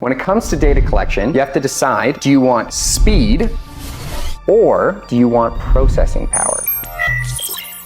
when it comes to data collection, you have to decide, do you want speed or do you want processing power?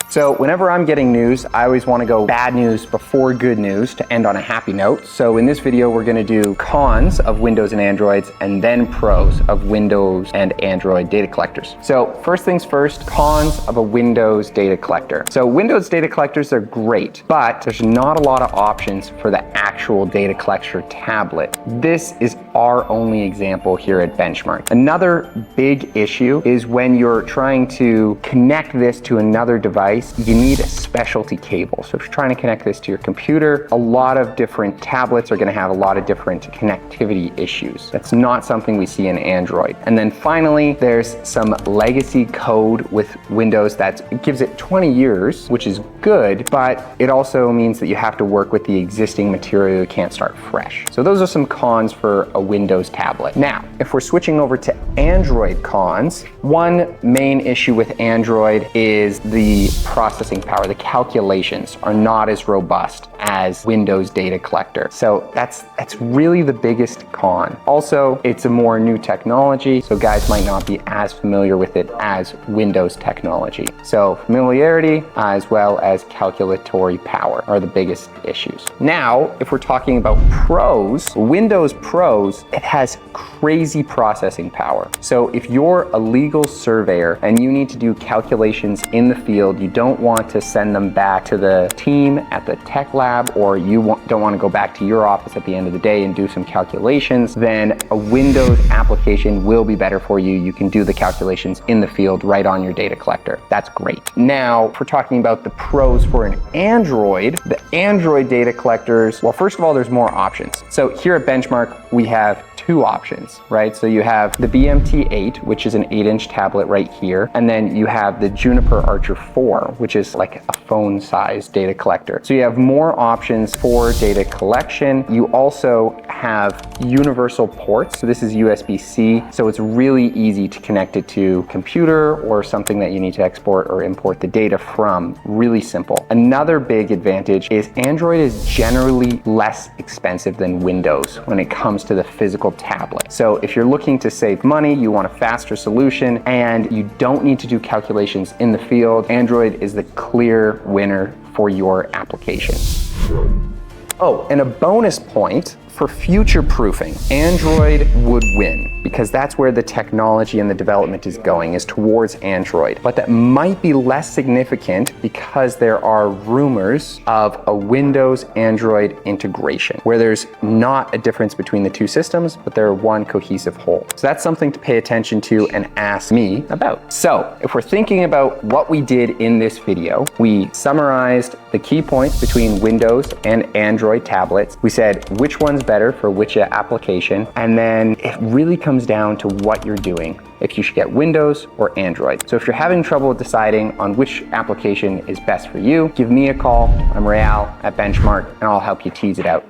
So whenever I'm getting news, I always want to go bad news before good news to end on a happy note. So in this video, we're going to do cons of Windows and Androids and then pros of Windows and Android data collectors. So first things first, cons of a Windows data collector. So Windows data collectors are great, but there's not a lot of options for the actual data collector tablet. This is our only example here at Benchmark. Another big issue is when you're trying to connect this to another device, you need a specialty cable. So if you're trying to connect this to your computer, a lot of different tablets are going to have a lot of different connectivity issues. That's not something we see in Android. And then finally, there's some legacy code with Windows that gives it 20 years, which is good, but it also means that you have to work with the existing material. You can't start fresh. So those are some cons for a Windows tablet. Now, if we're switching over to Android cons, one main issue with Android is the processing power. The calculations are not as robust as Windows data collector. So that's really the biggest con. Also, it's a more new technology, so guys might not be as familiar with it as Windows technology. So familiarity as well as calculatory power are the biggest issues. Now, if we're talking about pros, Windows pros, it has crazy processing power. So if you're a legal surveyor and you need to do calculations in the field, you don't want to send them back to the team at the tech lab, or you don't want to go back to your office at the end of the day and do some calculations, then a Windows application will be better for you. You can do the calculations in the field right on your data collector. That's great. Now, if we're talking about the pros for an Android, the Android data collectors, well, first of all, there's more options. So here at Benchmark, we have two options, right? So you have the BMT8, which is an 8-inch tablet right here, and then you have the Juniper Archer 4, which is like a phone-sized data collector. So you have more options for data collection. You also have universal ports. So this is USB-C, so it's really easy to connect it to computer or something that you need to export or import the data from. Really simple. Another big advantage is Android is generally less expensive than Windows when it comes to the physical tablet. So if you're looking to save money, you want a faster solution, and you don't need to do calculations in the field, Android is the clear winner for your application. Oh, and a bonus point for future-proofing, Android would win, because that's where the technology and the development is going, is towards Android. But that might be less significant because there are rumors of a Windows-Android integration, where there's not a difference between the two systems, but they're one cohesive whole. So that's something to pay attention to and ask me about. So if we're thinking about what we did in this video, we summarized the key points between Windows and Android tablets. We said which one's better for which application, and then it really comes down to what you're doing, if you should get Windows or Android. So if you're having trouble deciding on which application is best for you, give me a call. I'm Real at Benchmark, and I'll help you tease it out.